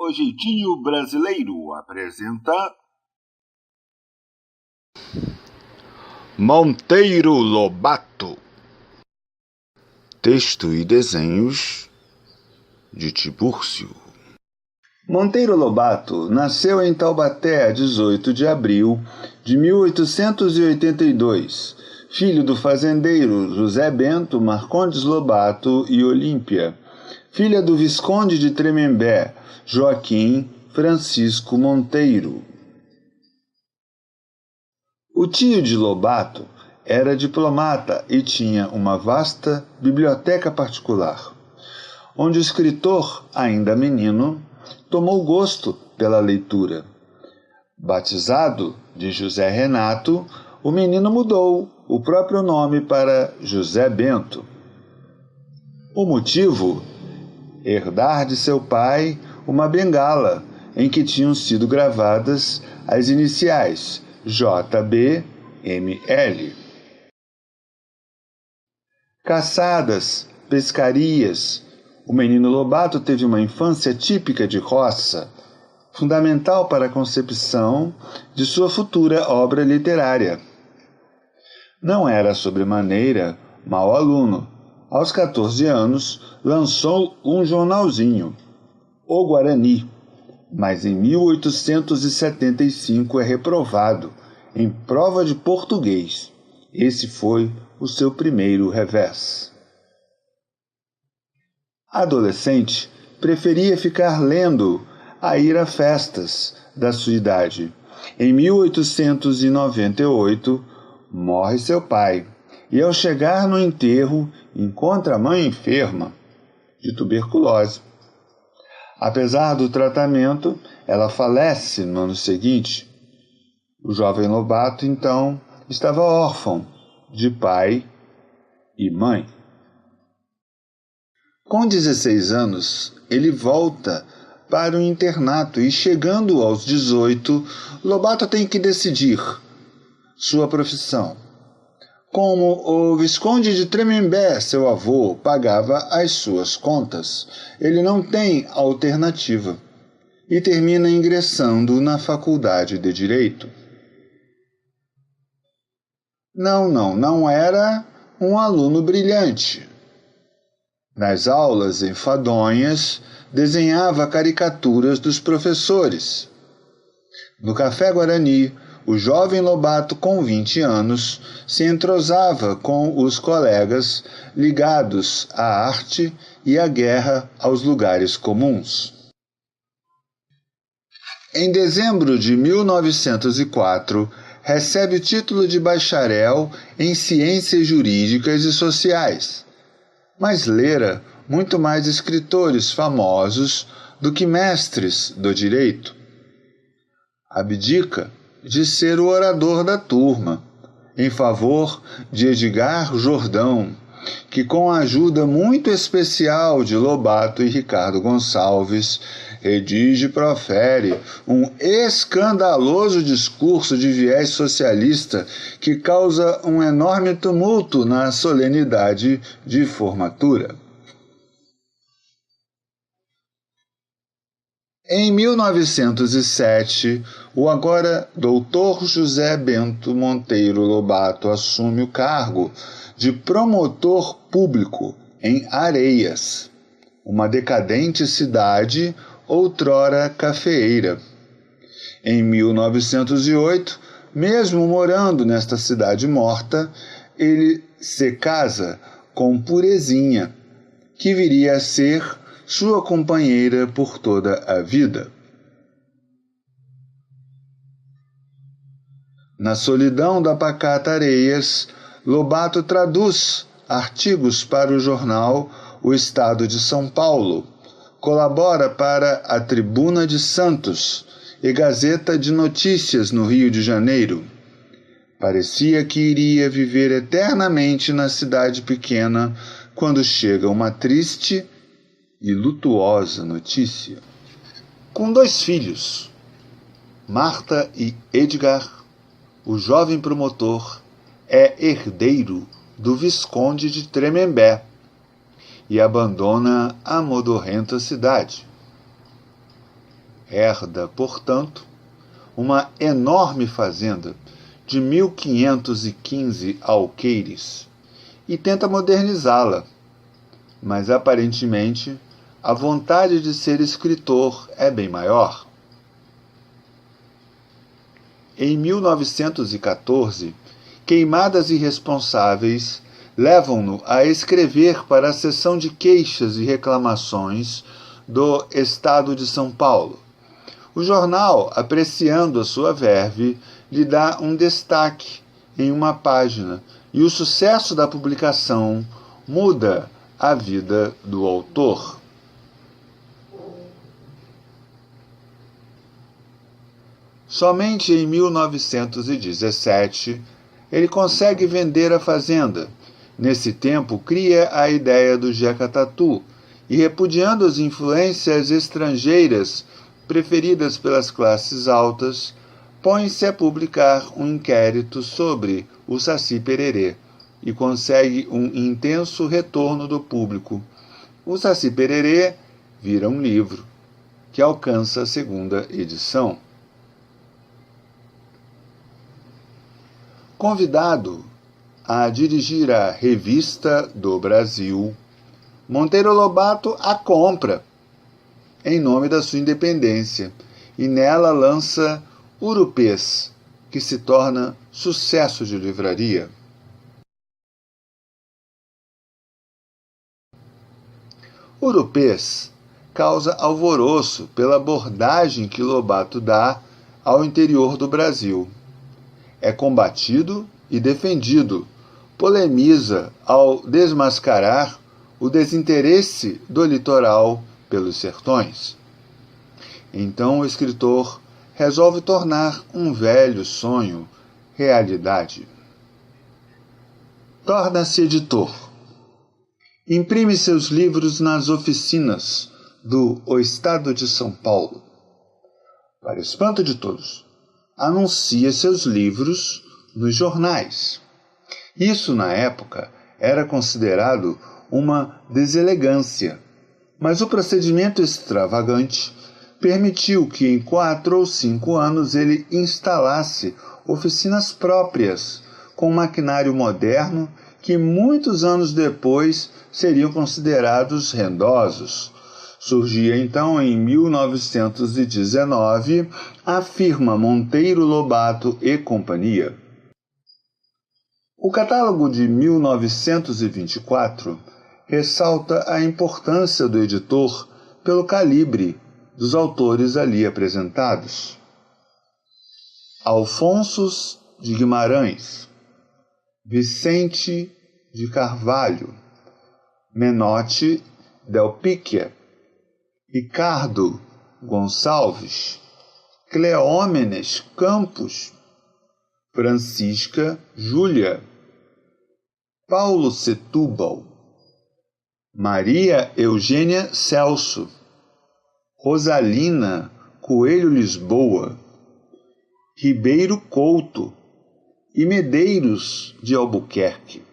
O Jeitinho Brasileiro apresenta Monteiro Lobato. Texto e desenhos de Tibúrcio. Monteiro Lobato nasceu em Taubaté a 18 de abril de 1882, filho do fazendeiro José Bento Marcondes Lobato e Olímpia, filha do Visconde de Tremembé, Joaquim Francisco Monteiro. O tio de Lobato era diplomata e tinha uma vasta biblioteca particular, onde o escritor, ainda menino, tomou gosto pela leitura. Batizado de José Renato, o menino mudou o próprio nome para José Bento. O motivo? Herdar de seu pai uma bengala em que tinham sido gravadas as iniciais JBML. Caçadas, pescarias. O menino Lobato teve uma infância típica de roça, fundamental para a concepção de sua futura obra literária. Não era sobremaneira mau aluno. Aos 14 anos, lançou um jornalzinho, O Guarani, mas em 1875 é reprovado em prova de português. Esse foi o seu primeiro revés. Adolescente, preferia ficar lendo a ir a festas da sua idade. Em 1898, morre seu pai, e ao chegar no enterro, encontra a mãe enferma de tuberculose. Apesar do tratamento, ela falece no ano seguinte. O jovem Lobato, então, estava órfão de pai e mãe. Com 16 anos, ele volta para o internato e, chegando aos 18, Lobato tem que decidir sua profissão. Como o Visconde de Tremembé, seu avô, pagava as suas contas, ele não tem alternativa e termina ingressando na Faculdade de Direito. Não era um aluno brilhante. Nas aulas enfadonhas, desenhava caricaturas dos professores. No Café Guarani, o jovem Lobato, com 20 anos, se entrosava com os colegas ligados à arte e à guerra aos lugares comuns. Em dezembro de 1904, recebe o título de bacharel em Ciências Jurídicas e Sociais, mas lera muito mais escritores famosos do que mestres do direito. Abdica de ser o orador da turma, em favor de Edgar Jordão, que, com a ajuda muito especial de Lobato e Ricardo Gonçalves, redige e profere um escandaloso discurso de viés socialista que causa um enorme tumulto na solenidade de formatura. Em 1907, o agora doutor José Bento Monteiro Lobato assume o cargo de promotor público em Areias, uma decadente cidade outrora cafeeira. Em 1908, mesmo morando nesta cidade morta, ele se casa com Purezinha, que viria a ser sua companheira por toda a vida. Na solidão da pacata Areias, Lobato traduz artigos para o jornal O Estado de São Paulo, colabora para a Tribuna de Santos e Gazeta de Notícias no Rio de Janeiro. Parecia que iria viver eternamente na cidade pequena quando chega uma triste e lutuosa notícia. Com 2 filhos, Marta e Edgar, o jovem promotor é herdeiro do Visconde de Tremembé e abandona a modorrenta cidade. Herda, portanto, uma enorme fazenda de 1.515 alqueires e tenta modernizá-la, mas aparentemente a vontade de ser escritor é bem maior. Em 1914, queimadas irresponsáveis levam-no a escrever para a seção de queixas e reclamações do Estado de São Paulo. O jornal, apreciando a sua verve, lhe dá um destaque em uma página, e o sucesso da publicação muda a vida do autor. Somente em 1917 ele consegue vender a fazenda. Nesse tempo, cria a ideia do Jeca Tatu e, repudiando as influências estrangeiras preferidas pelas classes altas, põe-se a publicar um inquérito sobre o Saci Pererê e consegue um intenso retorno do público. O Saci Pererê vira um livro, que alcança a segunda edição. Convidado a dirigir a Revista do Brasil, Monteiro Lobato a compra, em nome da sua independência, e nela lança Urupês, que se torna sucesso de livraria. Urupês causa alvoroço pela abordagem que Lobato dá ao interior do Brasil. É combatido e defendido, polemiza ao desmascarar o desinteresse do litoral pelos sertões. Então o escritor resolve tornar um velho sonho realidade. Torna-se editor. Imprime seus livros nas oficinas do O Estado de São Paulo. Para espanto de todos, anuncia seus livros nos jornais. Isso, na época, era considerado uma deselegância, mas o procedimento extravagante permitiu que em 4 ou 5 anos ele instalasse oficinas próprias, com maquinário moderno que muitos anos depois seriam considerados rendosos. Surgia então em 1919 a firma Monteiro Lobato e Companhia. O catálogo de 1924 ressalta a importância do editor pelo calibre dos autores ali apresentados. Alfonso de Guimarães, Vicente de Carvalho, Menotti del Picchia, Ricardo Gonçalves, Cleómenes Campos, Francisca Júlia, Paulo Setúbal, Maria Eugênia Celso, Rosalina Coelho Lisboa, Ribeiro Couto e Medeiros de Albuquerque.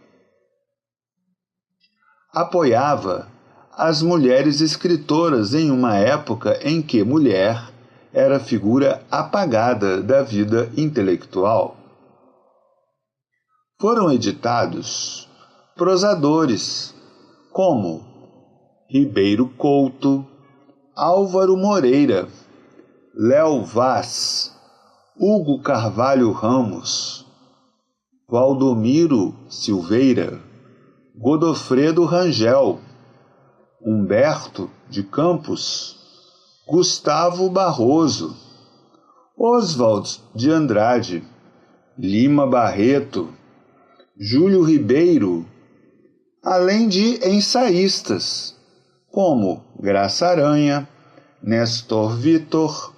Apoiava as mulheres escritoras em uma época em que mulher era figura apagada da vida intelectual. Foram editados prosadores como Ribeiro Couto, Álvaro Moreira, Léo Vaz, Hugo Carvalho Ramos, Valdomiro Silveira, Godofredo Rangel, Humberto de Campos, Gustavo Barroso, Oswald de Andrade, Lima Barreto, Júlio Ribeiro, além de ensaístas como Graça Aranha, Nestor Vitor,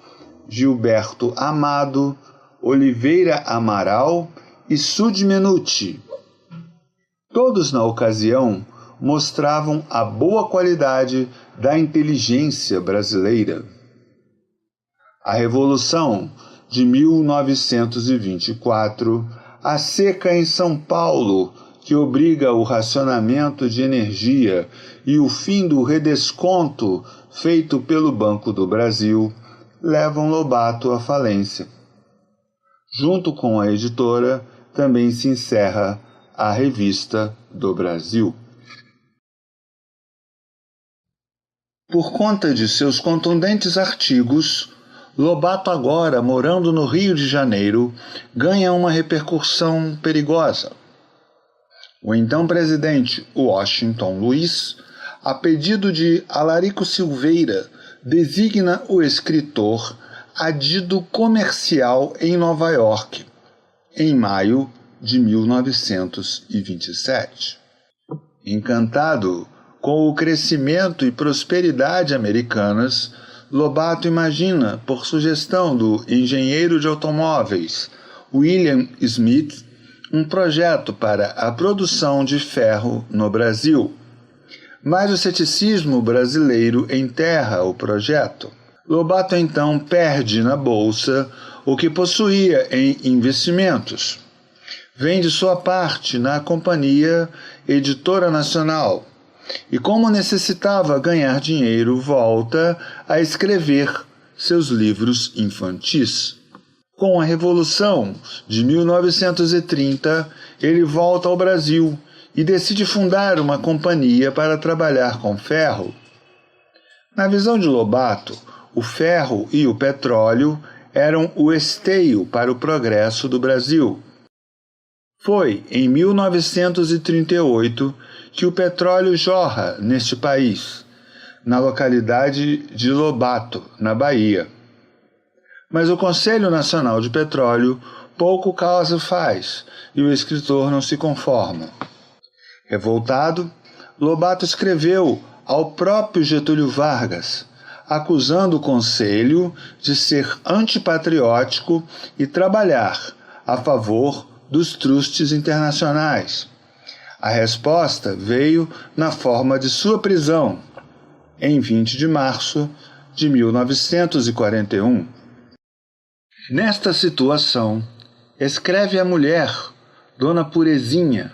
Gilberto Amado, Oliveira Amaral e Sud Menuti. Todos na ocasião mostravam a boa qualidade da inteligência brasileira. A Revolução de 1924, a seca em São Paulo, que obriga o racionamento de energia, e o fim do redesconto feito pelo Banco do Brasil, levam Lobato à falência. Junto com a editora, também se encerra a Revista do Brasil. Por conta de seus contundentes artigos, Lobato, agora morando no Rio de Janeiro, ganha uma repercussão perigosa. O então presidente Washington Luiz, a pedido de Alarico Silveira, designa o escritor adido comercial em Nova York, em maio de 1927. Encantado com o crescimento e prosperidade americanas, Lobato imagina, por sugestão do engenheiro de automóveis William Smith, um projeto para a produção de ferro no Brasil. Mas o ceticismo brasileiro enterra o projeto. Lobato então perde na bolsa o que possuía em investimentos. Vende sua parte na Companhia Editora Nacional e, como necessitava ganhar dinheiro, volta a escrever seus livros infantis. Com a Revolução de 1930, ele volta ao Brasil e decide fundar uma companhia para trabalhar com ferro. Na visão de Lobato, o ferro e o petróleo eram o esteio para o progresso do Brasil. Foi em 1938 que o petróleo jorra neste país, na localidade de Lobato, na Bahia. Mas o Conselho Nacional de Petróleo pouco caso faz e o escritor não se conforma. Revoltado, Lobato escreveu ao próprio Getúlio Vargas, acusando o Conselho de ser antipatriótico e trabalhar a favor dos trustes internacionais. A resposta veio na forma de sua prisão, em 20 de março de 1941. Nesta situação, escreve a mulher, Dona Purezinha,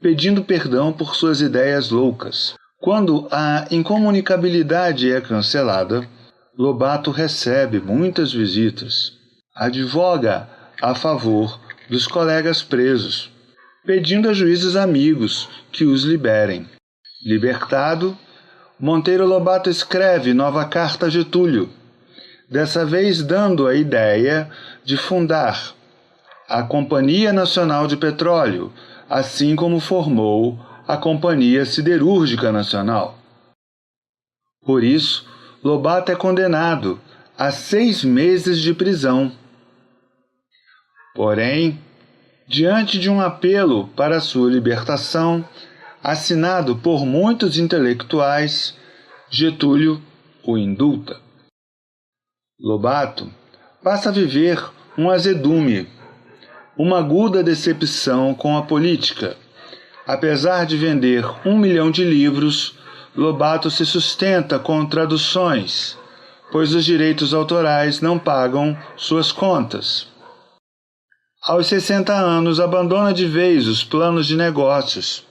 pedindo perdão por suas ideias loucas. Quando a incomunicabilidade é cancelada, Lobato recebe muitas visitas. Advoga a favor dos colegas presos, pedindo a juízes amigos que os liberem. Libertado, Monteiro Lobato escreve nova carta a Getúlio, dessa vez dando a ideia de fundar a Companhia Nacional de Petróleo, assim como formou a Companhia Siderúrgica Nacional. Por isso, Lobato é condenado a 6 meses de prisão. Porém, diante de um apelo para sua libertação, assinado por muitos intelectuais, Getúlio o indulta. Lobato passa a viver um azedume, uma aguda decepção com a política. Apesar de vender 1 milhão de livros, Lobato se sustenta com traduções, pois os direitos autorais não pagam suas contas. Aos 60 anos, abandona de vez os planos de negócios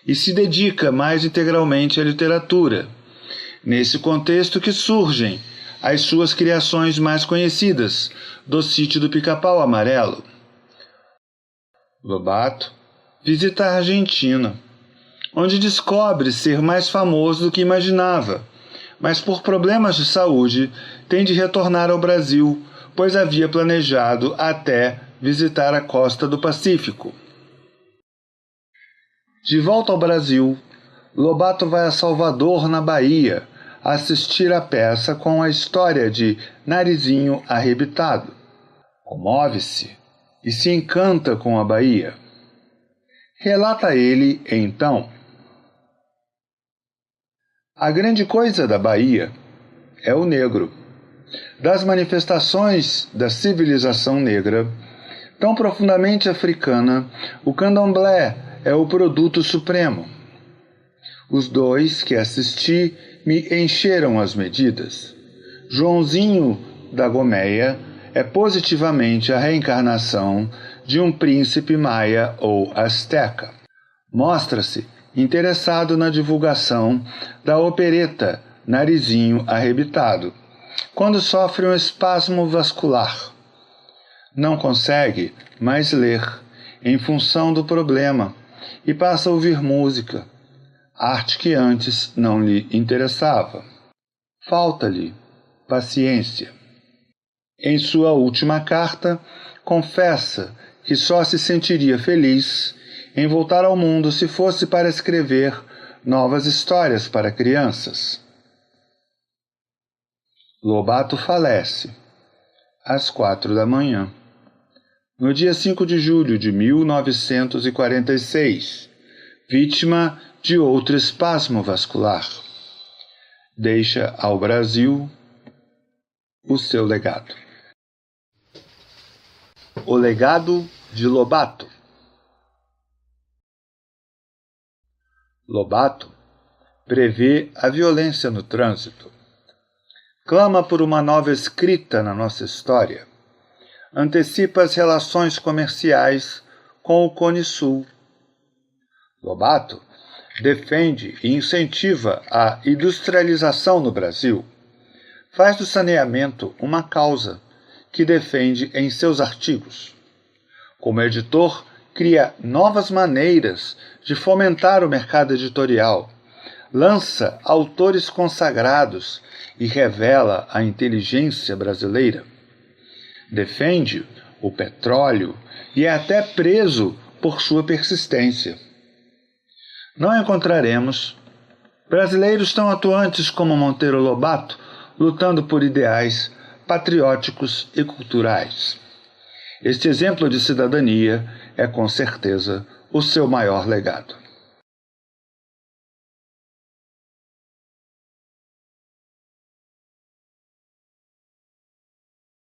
e se dedica mais integralmente à literatura. Nesse contexto que surgem as suas criações mais conhecidas, do Sítio do Pica-Pau Amarelo. Lobato visita a Argentina, onde descobre ser mais famoso do que imaginava, mas por problemas de saúde tem de retornar ao Brasil, pois havia planejado até visitar a costa do Pacífico. De volta ao Brasil, Lobato vai a Salvador, na Bahia, assistir à peça com a história de Narizinho Arrebitado. Comove-se e se encanta com a Bahia. Relata ele, então: a grande coisa da Bahia é o negro. Das manifestações da civilização negra, tão profundamente africana, o candomblé é o produto supremo. Os 2 que assisti me encheram as medidas. Joãozinho da Gomeia é positivamente a reencarnação de um príncipe maia ou asteca. Mostra-se interessado na divulgação da opereta Narizinho Arrebitado quando sofre um espasmo vascular. Não consegue mais ler em função do problema e passa a ouvir música, arte que antes não lhe interessava. Falta-lhe paciência. Em sua última carta, confessa que só se sentiria feliz em voltar ao mundo se fosse para escrever novas histórias para crianças. Lobato falece às 4h, no dia 5 de julho de 1946, vítima de outro espasmo vascular. Deixa ao Brasil o seu legado. O legado de Lobato. Lobato prevê a violência no trânsito. Clama por uma nova escrita na nossa história. Antecipa as relações comerciais com o Cone Sul. Lobato defende e incentiva a industrialização no Brasil. Faz do saneamento uma causa que defende em seus artigos. Como editor, cria novas maneiras de fomentar o mercado editorial, lança autores consagrados e revela a inteligência brasileira. Defende o petróleo e é até preso por sua persistência. Não encontraremos brasileiros tão atuantes como Monteiro Lobato lutando por ideais patrióticos e culturais. Este exemplo de cidadania é, com certeza, o seu maior legado.